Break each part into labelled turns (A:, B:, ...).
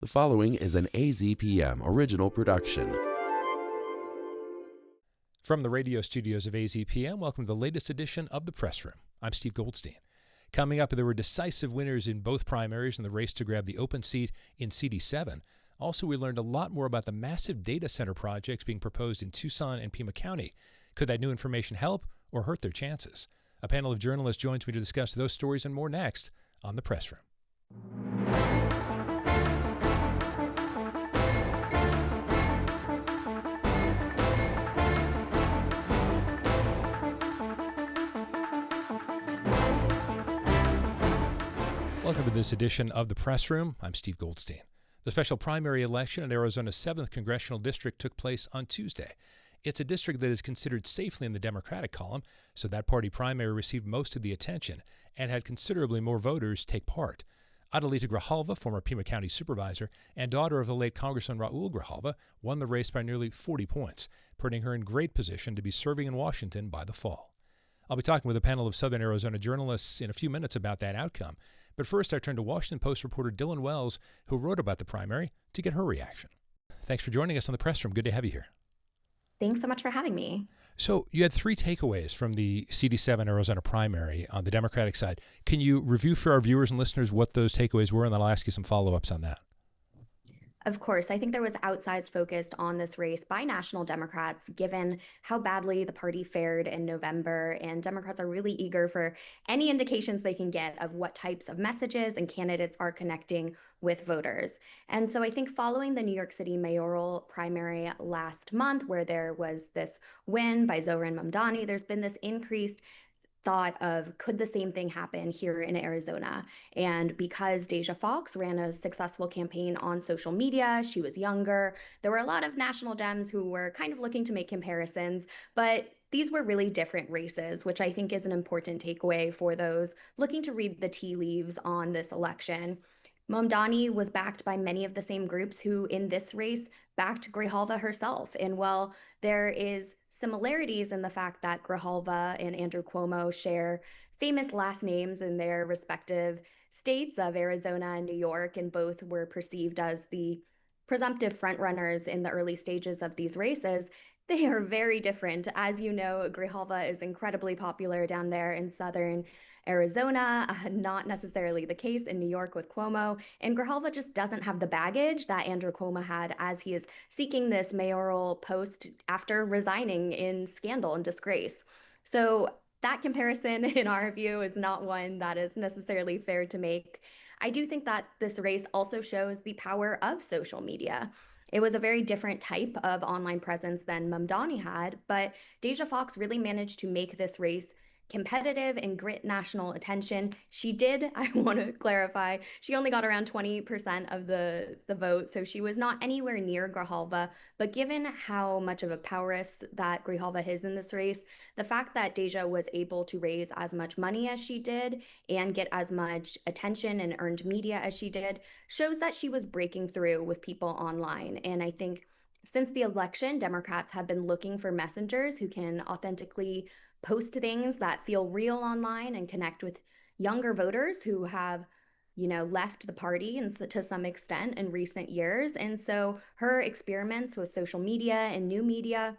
A: The following is an AZPM original production.
B: From the radio studios of AZPM, welcome to the latest edition of The Press Room. I'm Steve Goldstein. Coming up, there were decisive winners in both primaries in the race to grab the open seat in CD7. Also, we learned a lot more about the massive data center projects being proposed in Tucson and Pima County. Could that new information help or hurt their chances? A panel of journalists joins me to discuss those stories and more next on The Press Room. Welcome to this edition of The Press Room. I'm Steve Goldstein. The special primary election in Arizona's 7th Congressional District took place on Tuesday. It's a district that is considered safely in the Democratic column, so that party primary received most of the attention and had considerably more voters take part. Adelita Grijalva, former Pima County supervisor and daughter of the late Congressman Raul Grijalva, won the race by nearly 40 points, putting her in great position to be serving in Washington by the fall. I'll be talking with a panel of Southern Arizona journalists in a few minutes about that outcome. But first, I turn to Washington Post reporter Dylan Wells, who wrote about the primary, to get her reaction. Thanks for joining us on the Press Room. Good to have you here.
C: Thanks so much for having me.
B: So you had three takeaways from the CD7 Arizona primary on the Democratic side. Can you review for our viewers and listeners what those takeaways were, and then I'll ask you some follow-ups on that.
C: Of course, I think there was outsized focus on this race by national Democrats, given how badly the party fared in November, and Democrats are really eager for any indications they can get of what types of messages and candidates are connecting with voters. And so I think following the New York City mayoral primary last month, where there was this win by Zohran Mamdani, there's been this increased thought of, could the same thing happen here in Arizona? And because Deja Foxx ran a successful campaign on social media, she was younger, there were a lot of national Dems who were kind of looking to make comparisons, but these were really different races, which I think is an important takeaway for those looking to read the tea leaves on this election. Mamdani was backed by many of the same groups who in this race backed Grijalva herself. And while there is similarities in the fact that Grijalva and Andrew Cuomo share famous last names in their respective states of Arizona and New York, and both were perceived as the presumptive frontrunners in the early stages of these races, they are very different. As you know, Grijalva is incredibly popular down there in southern Arizona, not necessarily the case in New York with Cuomo, and Grijalva just doesn't have the baggage that Andrew Cuomo had as he is seeking this mayoral post after resigning in scandal and disgrace. So that comparison, in our view, is not one that is necessarily fair to make. I do think that this race also shows the power of social media. It was a very different type of online presence than Mamdani had, but Deja Foxx really managed to make this race competitive and grit national attention. She did, I want to clarify, she only got around 20% of the vote, so she was not anywhere near Grijalva. But given how much of a powerhouse that Grijalva is in this race, the fact that Deja was able to raise as much money as she did and get as much attention and earned media as she did shows that she was breaking through with people online. And I think since the election, Democrats have been looking for messengers who can authentically post things that feel real online and connect with younger voters who have, left the party and to some extent in recent years. And so her experiments with social media and new media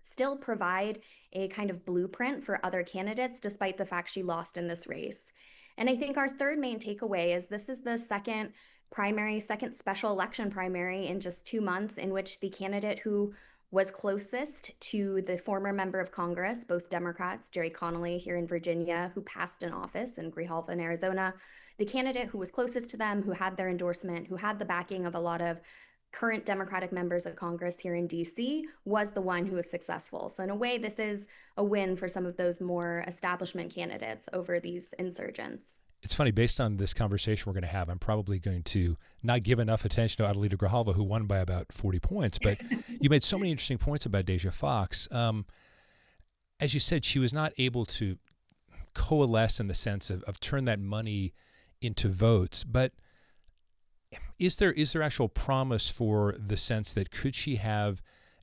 C: still provide a kind of blueprint for other candidates, despite the fact she lost in this race. And I think our third main takeaway is this is the second special election primary in just 2 months in which the candidate who was closest to the former member of Congress, both Democrats, Jerry Connolly here in Virginia, who passed in office, and Grijalva in Arizona, the candidate who was closest to them, who had their endorsement, who had the backing of a lot of current Democratic members of Congress here in D.C., was the one who was successful. So in a way, this is a win for some of those more establishment candidates over these insurgents.
B: It's funny, based on this conversation we're going to have, I'm probably going to not give enough attention to Adelita Grijalva, who won by about 40 points. But you made so many interesting points about Deja Foxx. As you said, she was not able to coalesce in the sense of turn that money into votes. But is there actual promise for the sense that could she have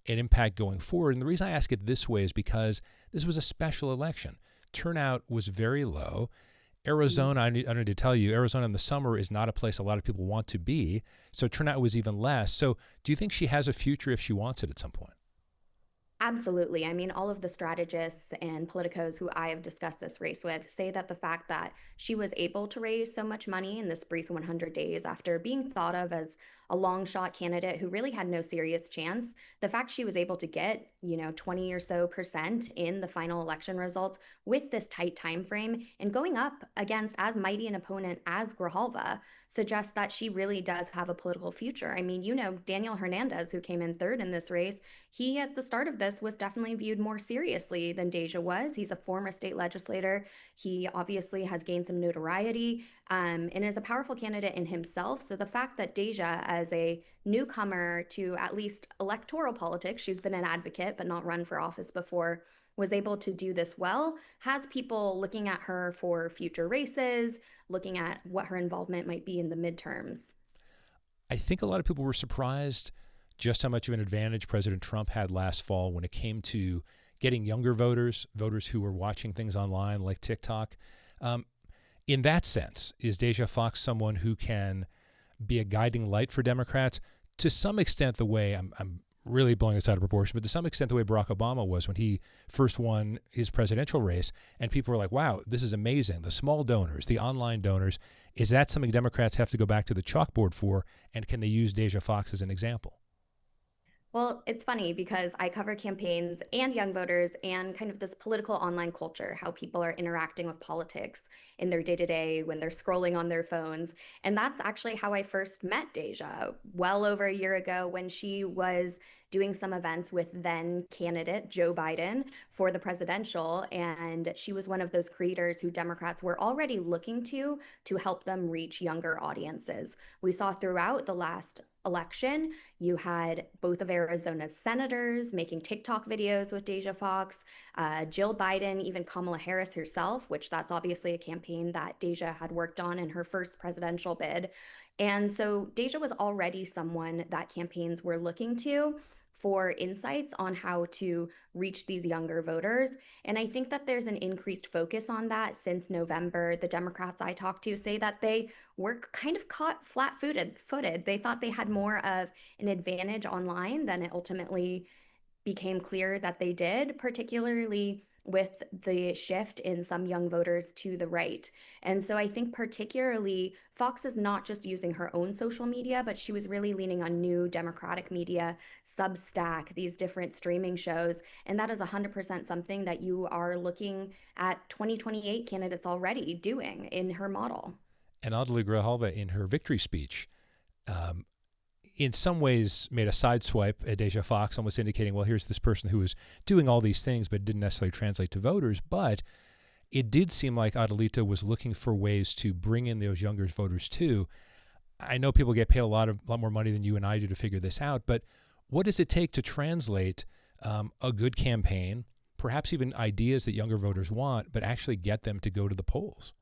B: an impact going forward? And the reason I ask it this way is because this was a special election. Turnout was very low. Arizona, I need to tell you, Arizona in the summer is not a place a lot of people want to be. So turnout was even less. So do you think she has a future if she wants it at some point?
C: Absolutely. I mean, all of the strategists and politicos who I have discussed this race with say that the fact that she was able to raise so much money in this brief 100 days after being thought of as a long shot candidate who really had no serious chance, the fact she was able to get, 20 or so percent in the final election results with this tight time frame and going up against as mighty an opponent as Grijalva suggests that she really does have a political future. I mean, Daniel Hernandez, who came in third in this race, he at the start of this was definitely viewed more seriously than Deja was. He's a former state legislator. He obviously has gained some notoriety and is a powerful candidate in himself. So the fact that Deja, as a newcomer to at least electoral politics, she's been an advocate but not run for office before, was able to do this well, has people looking at her for future races, looking at what her involvement might be in the midterms.
B: I think a lot of people were surprised just how much of an advantage President Trump had last fall when it came to getting younger voters who were watching things online like TikTok. In that sense, is Deja Foxx someone who can be a guiding light for Democrats? To some extent, the way I'm really blowing this out of proportion, but to some extent, the way Barack Obama was when he first won his presidential race, and people were like, wow, this is amazing. The small donors, the online donors, is that something Democrats have to go back to the chalkboard for, and can they use Deja Foxx as an example?
C: Well, it's funny because I cover campaigns and young voters and kind of this political online culture, how people are interacting with politics in their day to day when they're scrolling on their phones. And that's actually how I first met Deja well over a year ago when she was doing some events with then candidate Joe Biden for the presidential. And she was one of those creators who Democrats were already looking to help them reach younger audiences. We saw throughout the last election, you had both of Arizona's senators making TikTok videos with Deja Foxx, Jill Biden, even Kamala Harris herself, which that's obviously a campaign that Deja had worked on in her first presidential bid. And so Deja was already someone that campaigns were looking to for insights on how to reach these younger voters. And I think that there's an increased focus on that since November. The Democrats I talked to say that they were kind of caught flat-footed. They thought they had more of an advantage online than it ultimately became clear that they did, particularly with the shift in some young voters to the right. And so I think particularly Fox is not just using her own social media, but she was really leaning on new Democratic media, Substack, these different streaming shows. And that is 100% something that you are looking at 2028 candidates already doing in her model.
B: And Adelita Grijalva, in her victory speech, in some ways made a sideswipe at Deja Foxx, almost indicating, well, here's this person who was doing all these things but didn't necessarily translate to voters. But it did seem like Adelita was looking for ways to bring in those younger voters too. I know people get paid a lot more money than you and I do to figure this out, but what does it take to translate a good campaign, perhaps even ideas that younger voters want, but actually get them to go to the polls?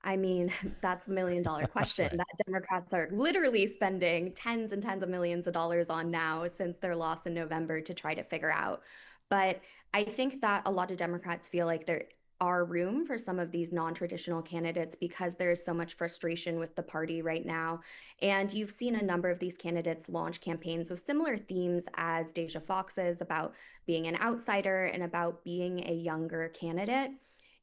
C: I mean, that's the million-dollar question
B: Right.
C: that Democrats are literally spending tens and tens of millions of dollars on now since their loss in November to try to figure out. But I think that a lot of Democrats feel like there are room for some of these non-traditional candidates because there is so much frustration with the party right now. And you've seen a number of these candidates launch campaigns with similar themes as Deja Fox's about being an outsider and about being a younger candidate.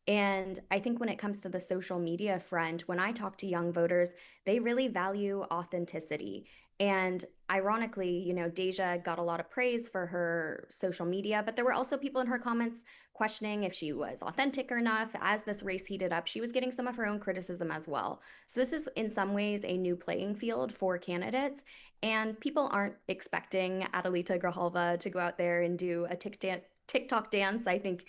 C: And I think when it comes to the social media front, when I talk to young voters, they really value authenticity. And ironically, Deja got a lot of praise for her social media, but there were also people in her comments questioning if she was authentic enough. As this race heated up, she was getting some of her own criticism as well. So this is in some ways a new playing field for candidates. And people aren't expecting Adelita Grijalva to go out there and do a TikTok dance. I think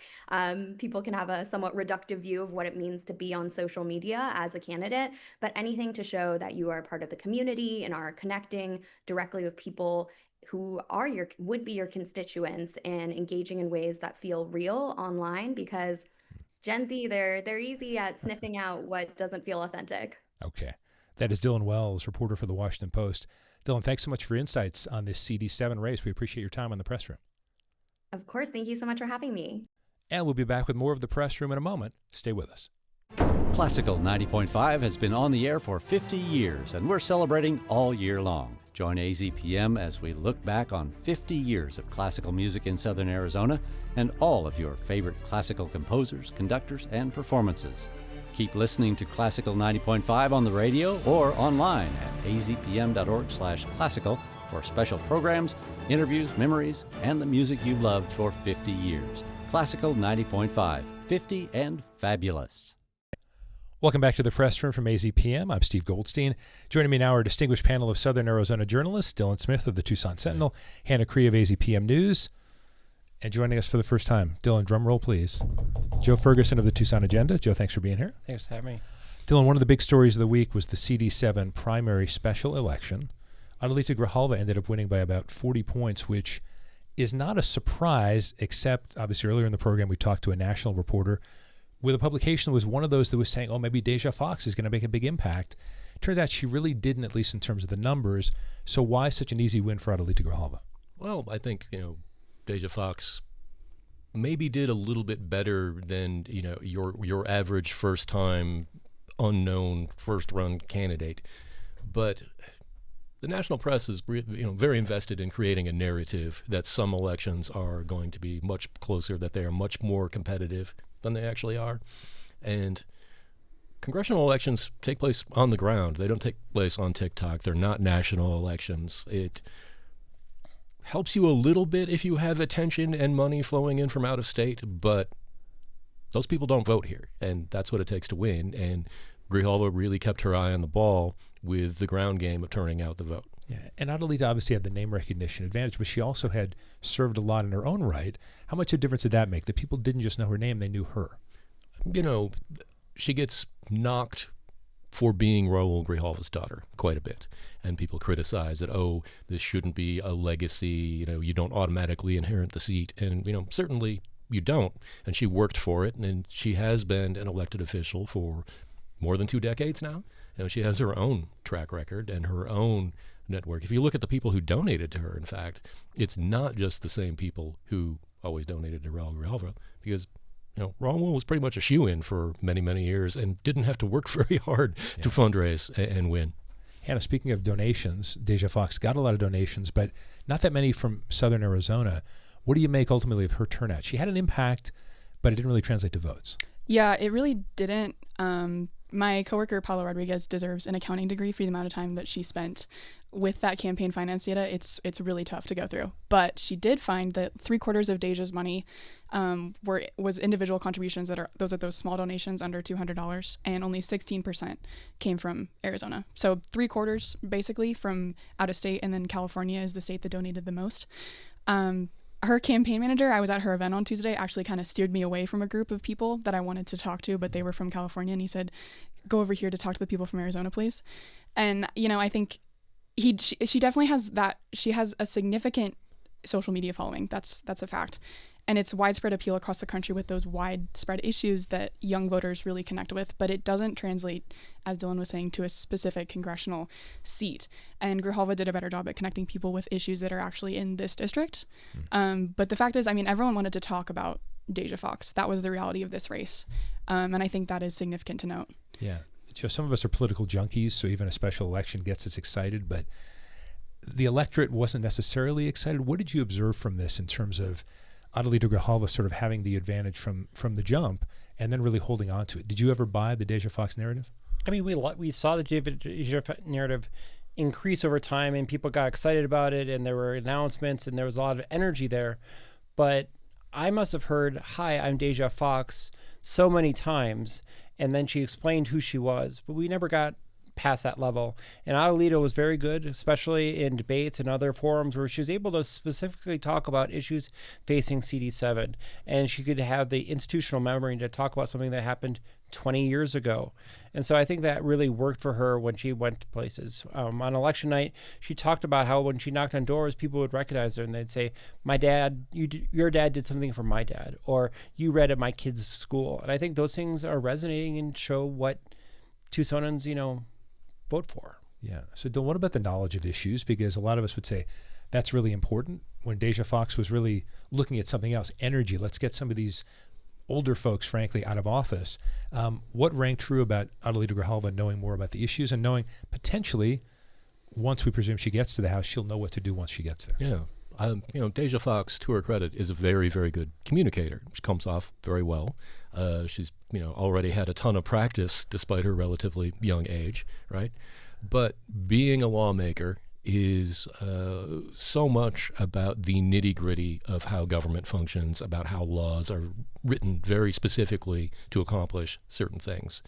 C: people can have a somewhat reductive view of what it means to be on social media as a candidate, but anything to show that you are part of the community and are connecting directly with people who are would be your constituents and engaging in ways that feel real online, because Gen Z, they're easy at sniffing out what doesn't feel authentic.
B: Okay. That is Dylan Wells, reporter for the Washington Post. Dylan, thanks so much for insights on this CD7 race. We appreciate your time on the press room.
C: Of course. Thank you so much for having me.
B: And we'll be back with more of the press room in a moment. Stay with us.
D: Classical 90.5 has been on the air for 50 years, and we're celebrating all year long. Join AZPM as we look back on 50 years of classical music in Southern Arizona and all of your favorite classical composers, conductors, and performances. Keep listening to Classical 90.5 on the radio or online at azpm.org/classical for special programs, interviews, memories, and the music you've loved for 50 years. Classical 90.5, 50 and fabulous.
B: Welcome back to the press room from AZPM. I'm Steve Goldstein. Joining me now are a distinguished panel of Southern Arizona journalists, Dylan Smith of the Tucson Sentinel, Hannah Cree of AZPM News, and joining us for the first time, Dylan, drum roll please, Joe Ferguson of the Tucson Agenda. Joe, thanks for being here.
E: Thanks for having me.
B: Dylan, one of the big stories of the week was the CD7 primary special election. Adelita Grijalva ended up winning by about 40 points, which is not a surprise, except obviously earlier in the program we talked to a national reporter with a publication that was one of those that was saying, oh, maybe Deja Foxx is going to make a big impact. Turns out she really didn't, at least in terms of the numbers. So why such an easy win for Adelita Grijalva?
F: Well, I think, Deja Foxx maybe did a little bit better than, your average first-time, unknown, first-run candidate. But the national press is very invested in creating a narrative that some elections are going to be much closer, that they are much more competitive than they actually are. And congressional elections take place on the ground. They don't take place on TikTok. They're not national elections. It helps you a little bit if you have attention and money flowing in from out of state, but those people don't vote here, and that's what it takes to win. And Grijalva really kept her eye on the ball with the ground game of turning out the vote.
B: Yeah, and Adelita obviously had the name recognition advantage, but she also had served a lot in her own right. How much of a difference did that make? That people didn't just know her name, they knew her.
F: She gets knocked for being Raul Grijalva's daughter quite a bit. And people criticize that, this shouldn't be a legacy, you don't automatically inherit the seat. And, certainly you don't. And she worked for it, and she has been an elected official for more than 2 decades now. She has her own track record and her own network. If you look at the people who donated to her, in fact, it's not just the same people who always donated to Raul Grijalva, because Raul was pretty much a shoo-in for many, many years and didn't have to work very hard to fundraise and win.
B: Hannah, speaking of donations, Deja Foxx got a lot of donations, but not that many from Southern Arizona. What do you make ultimately of her turnout? She had an impact, but it didn't really translate to votes.
G: Yeah, it really didn't. My coworker, Paula Rodriguez, deserves an accounting degree for the amount of time that she spent with that campaign finance data. It's really tough to go through. But she did find that 3/4 of Deja's money was individual contributions those are those small donations under $200, and only 16% came from Arizona. So 3/4 basically from out of state, and then California is the state that donated the most. Her campaign manager, I was at her event on Tuesday, actually kind of steered me away from a group of people that I wanted to talk to, but they were from California, and he said, go over here to talk to the people from Arizona, please. And, I think she definitely has that. She has a significant social media following. That's a fact. And it's widespread appeal across the country with those widespread issues that young voters really connect with, but it doesn't translate, as Dylan was saying, to a specific congressional seat. And Grijalva did a better job at connecting people with issues that are actually in this district. But the fact is, everyone wanted to talk about Deja Foxx. That was the reality of this race. And I think that is significant to note.
B: Yeah. Joe, some of us are political junkies, so even a special election gets us excited, but the electorate wasn't necessarily excited. What did you observe from this in terms of Adelita Grijalva sort of having the advantage from the jump and then really holding on to it? Did you ever buy the Deja Foxx narrative?
E: We saw the Deja narrative increase over time, and people got excited about it, and there were announcements, and there was a lot of energy there. But I must have heard, "Hi, I'm Deja Foxx," so many times, and then she explained who she was, but we never got past that level. And Adelita was very good, especially in debates and other forums where she was able to specifically talk about issues facing CD7. And she could have the institutional memory to talk about something that happened 20 years ago. And so I think that really worked for her when she went to places. On election night, she talked about how when she knocked on doors, people would recognize her and they'd say, your dad did something for my dad, or you read at my kid's school. And I think those things are resonating and show what Tucsonans, vote for.
B: Yeah. So Dylan, what about the knowledge of issues? Because a lot of us would say that's really important when Deja Foxx was really looking at something else. Energy. Let's get some of these older folks, frankly, out of office. What rang true about Adelita Grijalva knowing more about the issues and knowing potentially, once we presume she gets to the House, she'll know what to do once she gets there?
F: Yeah. Deja Foxx, to her credit, is a very, very good communicator. She comes off very well. She's, already had a ton of practice despite her relatively young age, right? But being a lawmaker is so much about the nitty-gritty of how government functions, about how laws are written very specifically to accomplish certain things.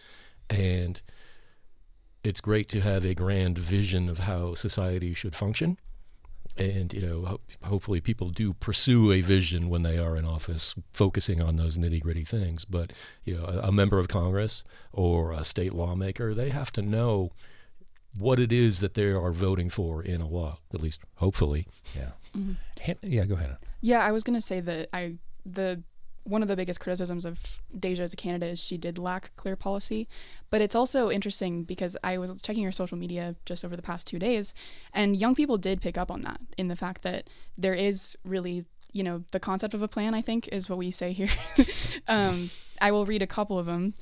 F: And it's great to have a grand vision of how society should function. And, hopefully people do pursue a vision when they are in office, focusing on those nitty-gritty things. But, a member of Congress or a state lawmaker, they have to know what it is that they are voting for in a law, at least hopefully.
B: Yeah. Yeah, go ahead.
G: Yeah, I was going to say that one of the biggest criticisms of Deja as a candidate is she did lack clear policy. But it's also interesting because I was checking her social media just over the past 2 days, and young people did pick up on that, in the fact that there is really, the concept of a plan, I think, is what we say here. I will read a couple of them.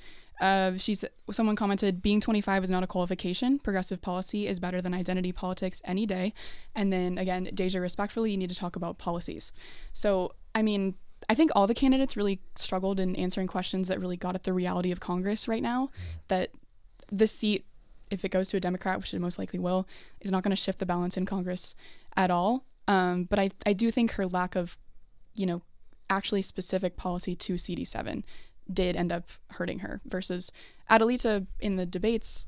G: Someone commented, being 25 is not a qualification. Progressive policy is better than identity politics any day. And then again, Deja, respectfully, you need to talk about policies. So, I think all the candidates really struggled in answering questions that really got at the reality of Congress right now, that this seat, if it goes to a Democrat, which it most likely will, is not going to shift the balance in Congress at all. But I do think her lack of, actually specific policy to CD7 did end up hurting her, versus Adelita in the debates,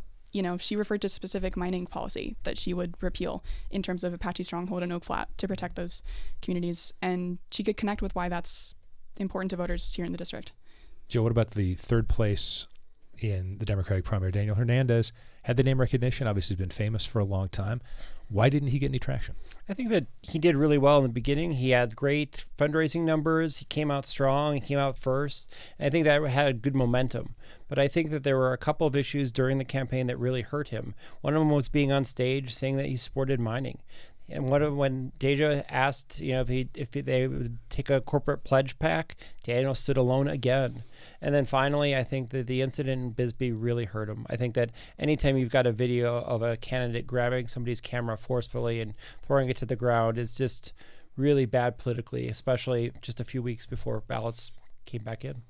G: she referred to specific mining policy that she would repeal in terms of Apache Stronghold and Oak Flat to protect those communities. And she could connect with why that's important to voters here in the district.
B: Joe, what about the third place in the Democratic primary? Daniel Hernandez had the name recognition, obviously has been famous for a long time. Why didn't he get any traction?
E: I think that he did really well in the beginning. He had great fundraising numbers. He came out strong. He came out first. And I think that had good momentum. But I think that there were a couple of issues during the campaign that really hurt him. One of them was being on stage saying that he supported mining. And when Deja asked, if they would take a corporate pledge pack, Daniel stood alone again. And then finally, I think that the incident in Bisbee really hurt him. I think that anytime you've got a video of a candidate grabbing somebody's camera forcefully and throwing it to the ground, is just really bad politically, especially just a few weeks before ballots came back in.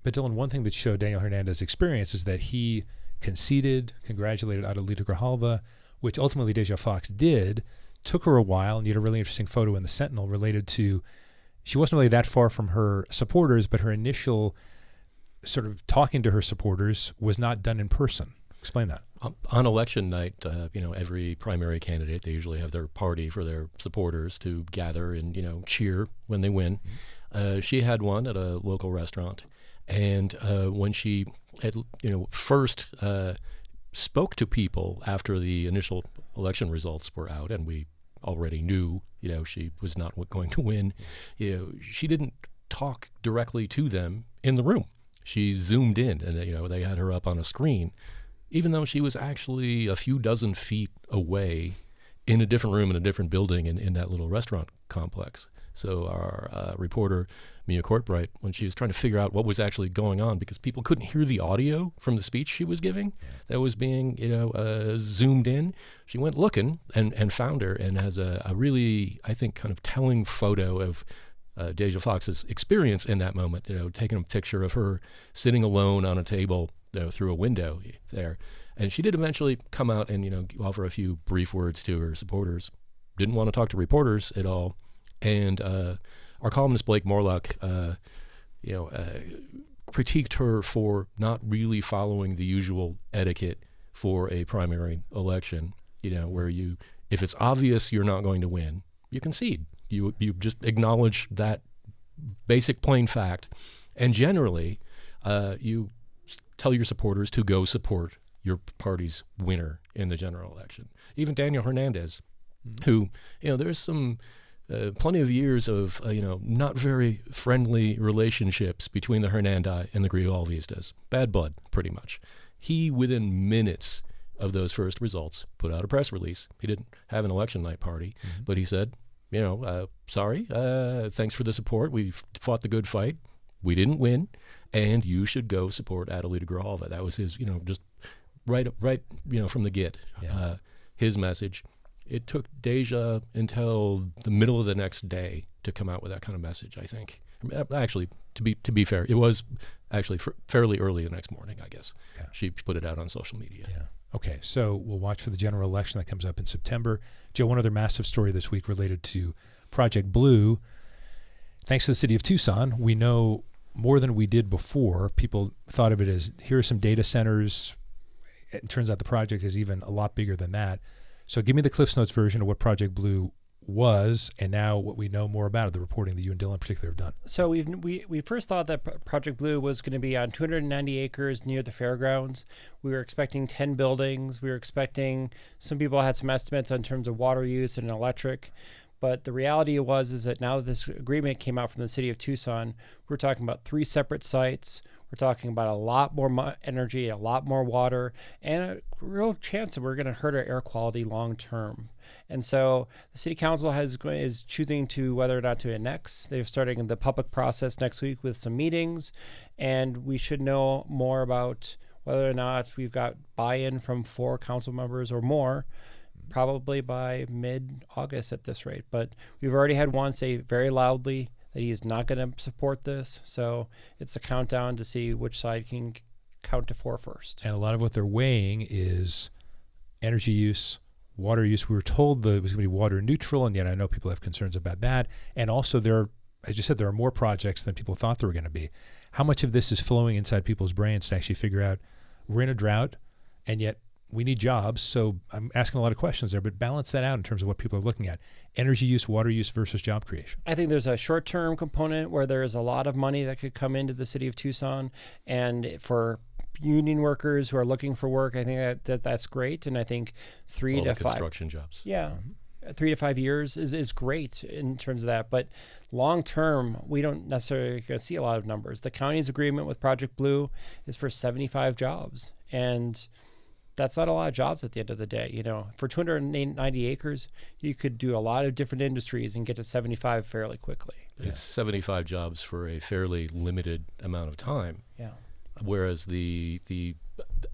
B: But Dylan, one thing that showed Daniel Hernandez's experience is that he conceded, congratulated Adelita Grijalva, which ultimately Deja Foxx did. Took her a while, and you had a really interesting photo in the Sentinel related to, she wasn't really that far from her supporters, but her initial sort of talking to her supporters was not done in person. Explain that.
F: On election night, every primary candidate, they usually have their party for their supporters to gather and, cheer when they win. She had one at a local restaurant. And when she had, first spoke to people after the initial election results were out, and we already knew, she was not going to win, she didn't talk directly to them in the room. She zoomed in, and, they had her up on a screen, even though she was actually a few dozen feet away in a different room in a different building in that little restaurant complex. So our reporter, Mia Courtbright, when she was trying to figure out what was actually going on, because people couldn't hear the audio from the speech she was giving that was being, zoomed in, she went looking and found her, and has a really, I think, kind of telling photo of Deja Foxx's experience in that moment, taking a picture of her sitting alone on a table through a window there. And she did eventually come out and, offer a few brief words to her supporters. Didn't want to talk to reporters at all. And our columnist Blake Morlock, critiqued her for not really following the usual etiquette for a primary election. Where if it's obvious you're not going to win, you concede. You just acknowledge that basic plain fact, and generally, you tell your supporters to go support your party's winner in the general election. Even Daniel Hernandez, who there's some. Plenty of years of, not very friendly relationships between the Hernandi and the Grijalvistas. Bad blood, pretty much. He, within minutes of those first results, put out a press release. He didn't have an election night party, but he said, sorry, thanks for the support. We've fought the good fight. we didn't win, and you should go support Adelita Grijalva. That was his, just right, from the get, his message. It took Deja until the middle of the next day to come out with that kind of message, I think. Actually, to be fair, it was actually fairly early the next morning, I guess. Okay. She put it out on social media.
B: Yeah. Okay, so we'll watch for the general election that comes up in September. Joe, one other massive story this week related to Project Blue. Thanks to the city of Tucson, we know more than we did before. People thought of it as, here are some data centers. It turns out the project is even a lot bigger than that. So give me the Cliffs Notes version of what Project Blue was, and now what we know more about it, the reporting that you and Dylan in particular have done.
E: So we first thought that Project Blue was going to be on 290 acres near the fairgrounds. We were expecting 10 buildings. We were expecting, some people had some estimates in terms of water use and electric. But the reality is that now that this agreement came out from the city of Tucson, we're talking about 3 separate sites. We're talking about a lot more energy, a lot more water, and a real chance that we're going to hurt our air quality long term. And so the city council is choosing to whether or not to annex. They're starting the public process next week with some meetings, and we should know more about whether or not we've got buy-in from 4 council members or more, probably by mid-August at this rate. But we've already had one say very loudly that he is not going to support this. So it's a countdown to see which side can count to 4 first.
B: And a lot of what they're weighing is energy use, water use. We were told that it was going to be water neutral, and yet I know people have concerns about that. And also as you said, there are more projects than people thought there were going to be. How much of this is flowing inside people's brains to actually figure out we're in a drought, and yet we need jobs? So I'm asking a lot of questions there, but balance that out in terms of what people are looking at. Energy use, water use versus job creation.
E: I think there's a short-term component where there's a lot of money that could come into the city of Tucson. And for union workers who are looking for work, I think that's great. And I think 3 to 5
F: construction jobs.
E: Yeah. 3 to 5 years is great in terms of that. But long term, we don't necessarily see a lot of numbers. The county's agreement with Project Blue is for 75 jobs. And that's not a lot of jobs at the end of the day. For 290 acres, you could do a lot of different industries and get to 75 fairly quickly.
F: It's 75 jobs for a fairly limited amount of time.
E: Yeah.
F: Whereas the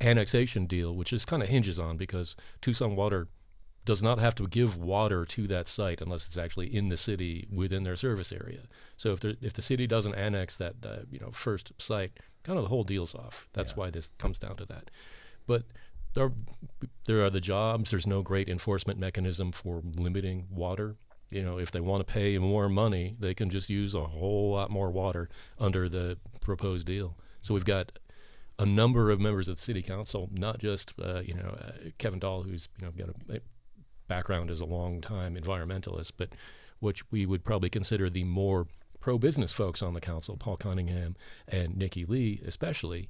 F: annexation deal, which is kind of hinges on, because Tucson Water does not have to give water to that site unless it's actually in the city within their service area. So if the city doesn't annex that first site, kind of the whole deal's off. That's why this comes down to that. But there are the jobs. There's no great enforcement mechanism for limiting water. If they want to pay more money, they can just use a whole lot more water under the proposed deal. So we've got a number of members of the city council, not just Kevin Dahl, who's got a background as a long-time environmentalist, but which we would probably consider the more pro-business folks on the council, Paul Cunningham and Nikki Lee especially,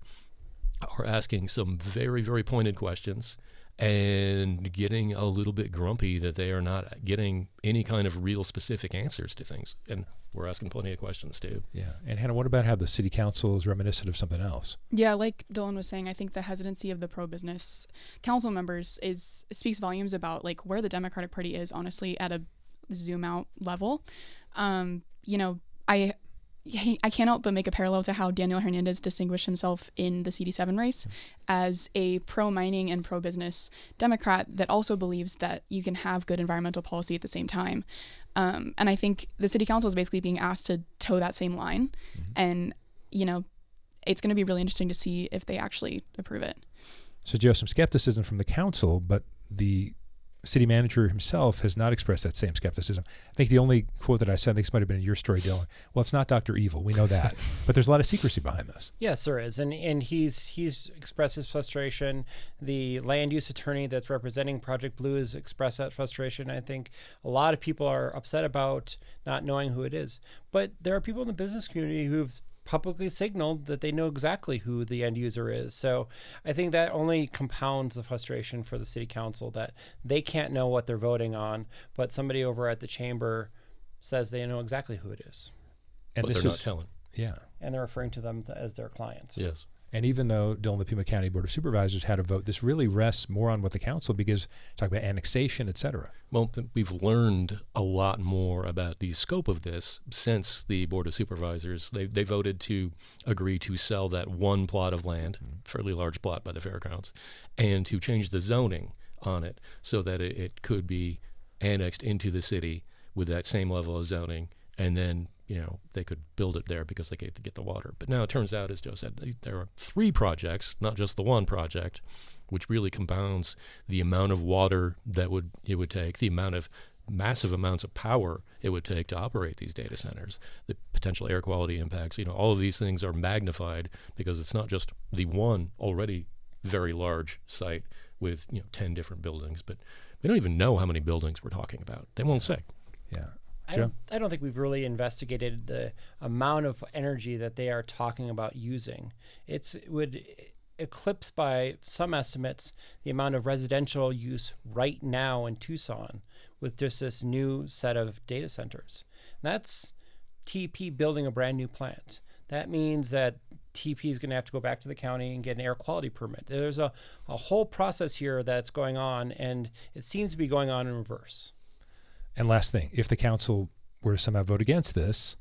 F: are asking some very, very pointed questions and getting a little bit grumpy that they are not getting any kind of real specific answers to things. And we're asking plenty of questions too.
B: Yeah. And Hannah, what about how the city council is reminiscent of something else?
G: Yeah, like Dylan was saying, I think the hesitancy of the pro-business council members speaks volumes about where the Democratic Party is, honestly, at a zoom out level. I can't help but make a parallel to how Daniel Hernandez distinguished himself in the CD7 race as a pro-mining and pro-business Democrat that also believes that you can have good environmental policy at the same time. And I think the city council is basically being asked to toe that same line. Mm-hmm. And, it's going to be really interesting to see if they actually approve it.
B: So, Joe, some skepticism from the council, but the city manager himself has not expressed that same skepticism. I think the only quote that I said, I think this might have been in your story, Dylan. Well, it's not Dr. Evil. We know that. But there's a lot of secrecy behind this.
E: Yes, there is. And he's expressed his frustration. The land use attorney that's representing Project Blue has expressed that frustration. I think a lot of people are upset about not knowing who it is. But there are people in the business community who've publicly signaled that they know exactly who the end user is. So I think that only compounds the frustration for the city council that they can't know what they're voting on, but somebody over at the chamber says they know exactly who it is.
F: And but they're not telling.
B: Yeah.
E: And they're referring to them as their client.
F: Yes.
B: And even though Dillon, the Pima County Board of Supervisors had a vote, this really rests more on what the council, because talk about annexation, et cetera.
F: Well, we've learned a lot more about the scope of this since the Board of Supervisors. They voted to agree to sell that one plot of land, fairly large plot by the fairgrounds, and to change the zoning on it so that it could be annexed into the city with that same level of zoning, and then they could build it there because they get the water. But now it turns out, as Joe said, there are 3 projects, not just the one project, which really compounds the amount of water that it would take, the amount of massive amounts of power it would take to operate these data centers, the potential air quality impacts. All of these things are magnified because it's not just the one already very large site with 10 different buildings, but we don't even know how many buildings we're talking about. They won't say.
B: Yeah.
E: I don't think we've really investigated the amount of energy that they are talking about using. It would eclipse by some estimates the amount of residential use right now in Tucson with just this new set of data centers. That's TP building a brand new plant. That means that TP is going to have to go back to the county and get an air quality permit. There's a whole process here that's going on, and it seems to be going on in reverse.
B: And last thing, if the council were to somehow vote against this,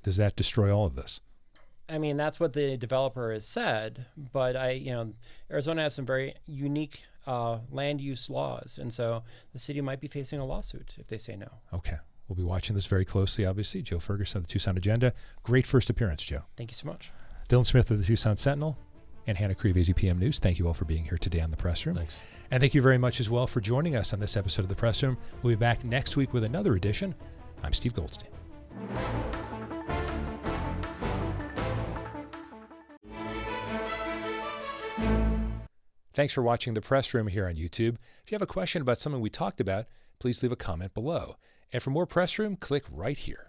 B: does that destroy all of this?
E: I mean, that's what the developer has said, but Arizona has some very unique land use laws, and so the city might be facing a lawsuit if they say no.
B: Okay. We'll be watching this very closely, obviously. Joe Ferguson of the Tucson Agenda. Great first appearance, Joe.
E: Thank you so much.
B: Dylan Smith of the Tucson Sentinel and Hannah Cree of AZPM News. Thank you all for being here today on The Press Room.
F: Thanks.
B: And thank you very much as well for joining us on this episode of The Press Room. We'll be back next week with another edition. I'm Steve Goldstein. Thanks for watching The Press Room here on YouTube. If you have a question about something we talked about, please leave a comment below. And for more Press Room, click right here.